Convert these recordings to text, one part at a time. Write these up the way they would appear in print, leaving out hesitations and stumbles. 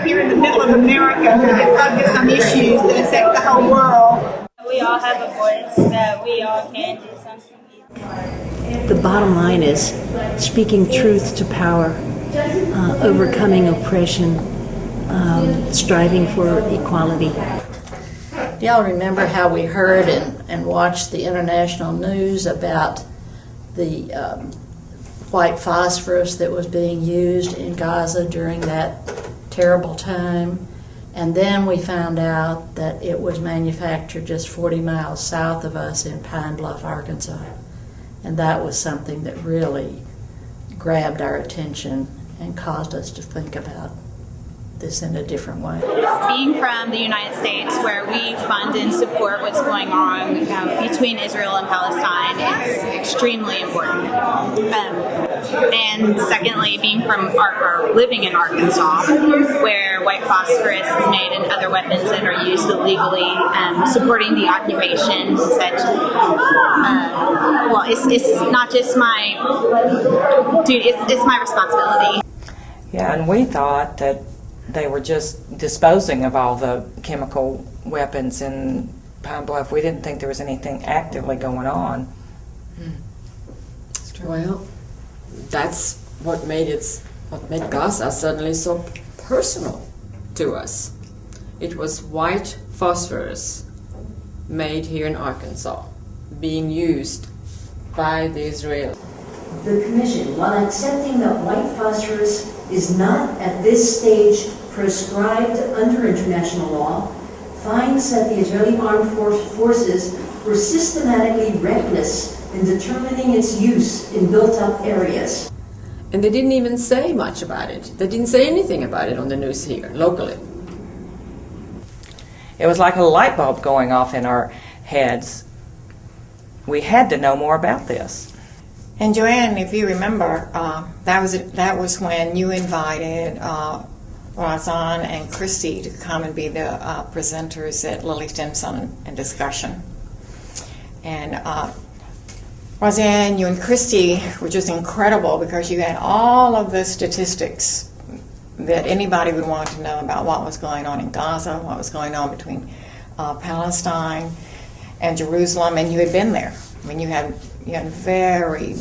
Here in the middle of America, we can focus on issues that affect the whole world. We all have a voice, that we all can do something. The bottom line is speaking truth to power, overcoming oppression, striving for equality. Do y'all remember how we heard and watched the international news about the white phosphorus that was being used in Gaza during that terrible time? And then we found out that it was manufactured just 40 miles south of us in Pine Bluff, Arkansas. And that was something that really grabbed our attention and caused us to think about this in a different way. Being from the United States, where we fund and support what's going on between Israel and Palestine, is extremely important. And secondly, being from living in Arkansas, where white phosphorus is made and other weapons that are used illegally, supporting the occupation, such. Well, it's not just my duty; it's my responsibility. Yeah, and we thought that they were just disposing of all the chemical weapons in Pine Bluff. We didn't think there was anything actively going on. Well, that's what made Gaza suddenly so personal to us. It was white phosphorus made here in Arkansas, being used by the Israelis. The Commission, while accepting that white phosphorus is not at this stage prescribed under international law, finds that the Israeli armed forces were systematically reckless in determining its use in built-up areas. And they didn't even say much about it. They didn't say anything about it on the news here, locally. It was like a light bulb going off in our heads. We had to know more about this. And Joanne, if you remember, that was when you invited Razan and Christy to come and be the presenters at Lily Stimson and discussion. And Razan, you and Christy were just incredible because you had all of the statistics that anybody would want to know about what was going on in Gaza, what was going on between Palestine and Jerusalem, and you had been there. I mean, you had very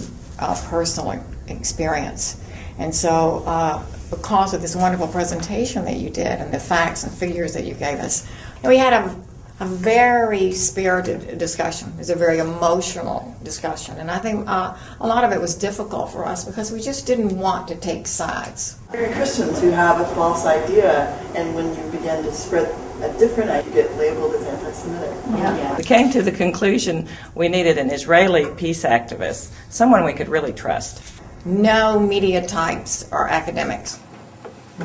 personal experience. And so because of this wonderful presentation that you did and the facts and figures that you gave us, we had a very spirited discussion. It was a very emotional discussion. And I think a lot of it was difficult for us because we just didn't want to take sides. There are Christians who have a false idea, and when you begin to spread a different idea, you get labeled as anti-Semitic. Yeah. We came to the conclusion we needed an Israeli peace activist, someone we could really trust. No media types or academics.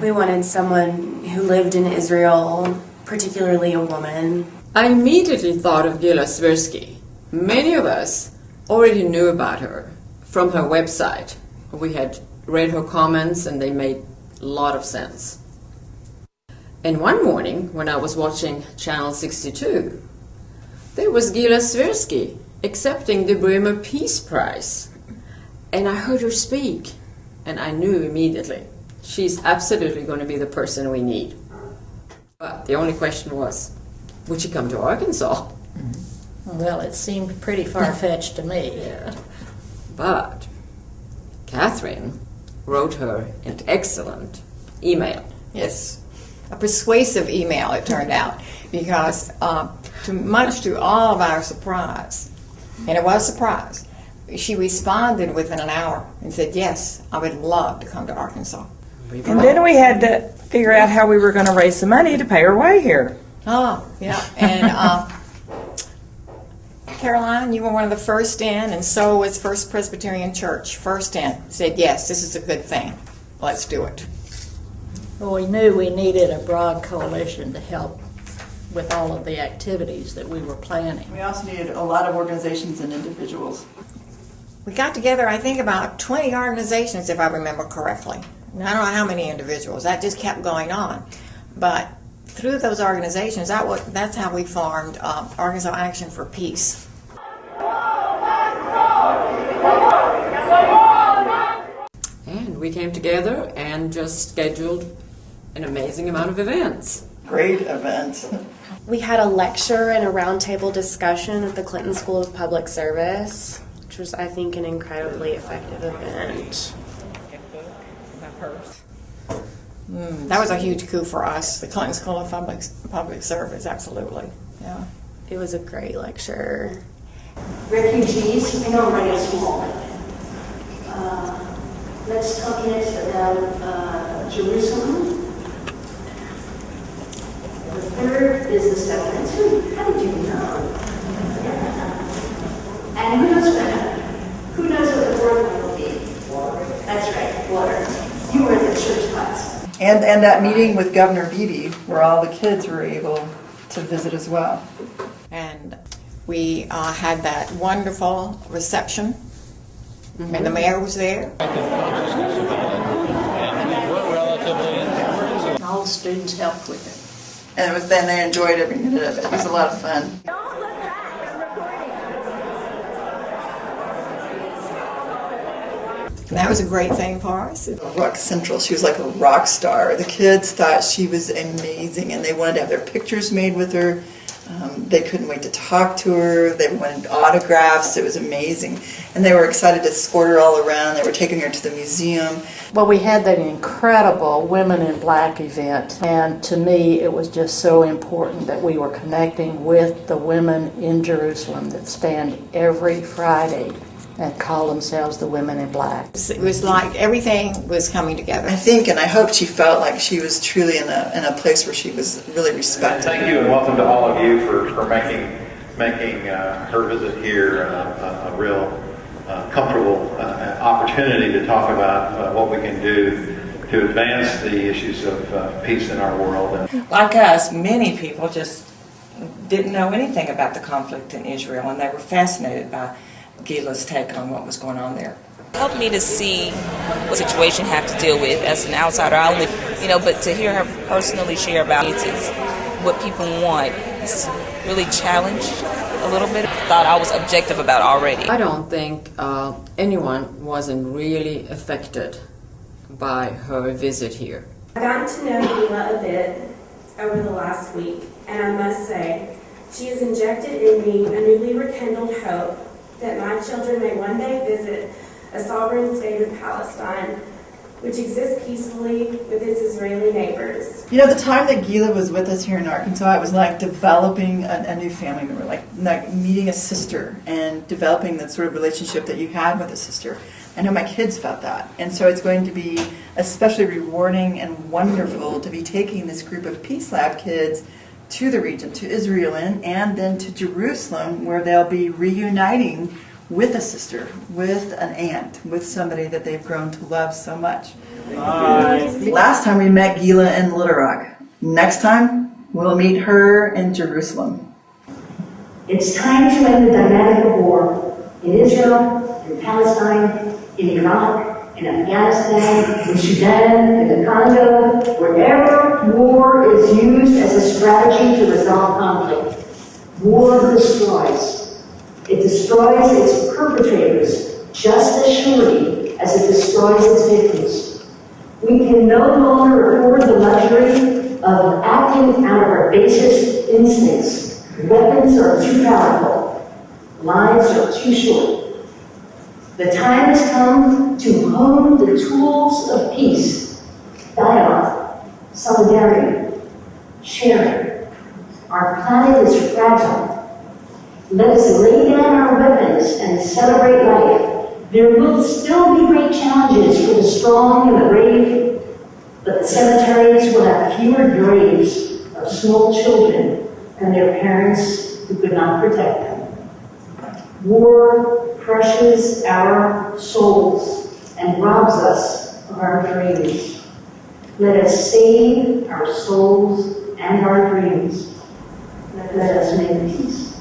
We wanted someone who lived in Israel, particularly a woman. I immediately thought of Gila Swirsky. Many of us already knew about her from her website. We had read her comments and they made a lot of sense. And one morning, when I was watching Channel 62, there was Gila Swirsky accepting the Bremer Peace Prize. And I heard her speak, and I knew immediately, she's absolutely going to be the person we need. But the only question was, would she come to Arkansas? Well, it seemed pretty far-fetched to me. Yeah. But Catherine wrote her an excellent email. Yes. A persuasive email, it turned out, because much to all of our surprise, and it was a surprise, she responded within an hour and said, yes, I would love to come to Arkansas. And then we had to figure out how we were going to raise some money to pay her way here. Oh, yeah. And Caroline, you were one of the first in, and so was First Presbyterian Church. First in, said, yes, this is a good thing. Let's do it. Well, we knew we needed a broad coalition to help with all of the activities that we were planning. We also needed a lot of organizations and individuals. We got together, I think, about 20 organizations, if I remember correctly. And I don't know how many individuals. That just kept going on. But through those organizations, that's how we formed Arkansas Action for Peace. And we came together and just scheduled an amazing amount of events. Great event. We had a lecture and a roundtable discussion at the Clinton School of Public Service, which was, I think, an incredibly effective event. That was a huge coup for us, the Clinton School of Public Service, absolutely. Yeah. It was a great lecture. Refugees, I know I'm running small. Let's talk next about Jerusalem. The third is the settlements. How did you know? And who knows what the fourth one will be? Water. That's right, water. You were in the church class. And that meeting with Governor Beebe, where all the kids were able to visit as well. And we had that wonderful reception, and the mayor was there. All the students helped with it. And then they enjoyed every minute of it. It was a lot of fun. That was a great thing for us. Rock Central, she was like a rock star. The kids thought she was amazing, and they wanted to have their pictures made with her. They couldn't wait to talk to her. They wanted autographs. It was amazing. And they were excited to escort her all around. They were taking her to the museum. Well, we had that incredible Women in Black event, and to me it was just so important that we were connecting with the women in Jerusalem that stand every Friday and call themselves the Women in Black. It was like everything was coming together. I think, and I hope she felt like she was truly in a place where she was really respected. Thank you, and welcome to all of you for making her visit here a real comfortable opportunity to talk about what we can do to advance the issues of peace in our world. Like us, many people just didn't know anything about the conflict in Israel, and they were fascinated by Gila's take on what was going on there. It helped me to see what situation I have to deal with as an outsider. I only, but to hear her personally share about it is what people want. It's really challenged a little bit. Thought I was objective about already. I don't think anyone wasn't really affected by her visit here. I've gotten to know Gila a bit over the last week, and I must say, she has injected in me a newly rekindled hope that my children may one day visit a sovereign state of Palestine, which exists peacefully with its Israeli neighbors. You know, the time that Gila was with us here in Arkansas, it was like developing a new family member, like meeting a sister and developing that sort of relationship that you had with a sister. I know my kids felt that. And so it's going to be especially rewarding and wonderful to be taking this group of Peace Lab kids to the region, to Israel, and then to Jerusalem, where they'll be reuniting with a sister, with an aunt, with somebody that they've grown to love so much. Last time we met Gila in Little Rock. Next time, we'll meet her in Jerusalem. It's time to end the dynamic of war in Israel, in Palestine, in Iraq, in Afghanistan, in Sudan, in the Congo, wherever war is used as a strategy to resolve conflict. War destroys. It destroys its perpetrators just as surely as it destroys its victims. We can no longer afford the luxury of acting out of our basest instincts. Weapons are too powerful. Lives are too short. The time has come to hone the tools of peace, dialogue, solidarity, sharing. Our planet is fragile. Let us lay down our weapons and celebrate life. There will still be great challenges for the strong and the brave, but the cemeteries will have fewer graves of small children and their parents who could not protect them. War crushes our souls and robs us of our dreams. Let us save our souls and our dreams. Let us make peace.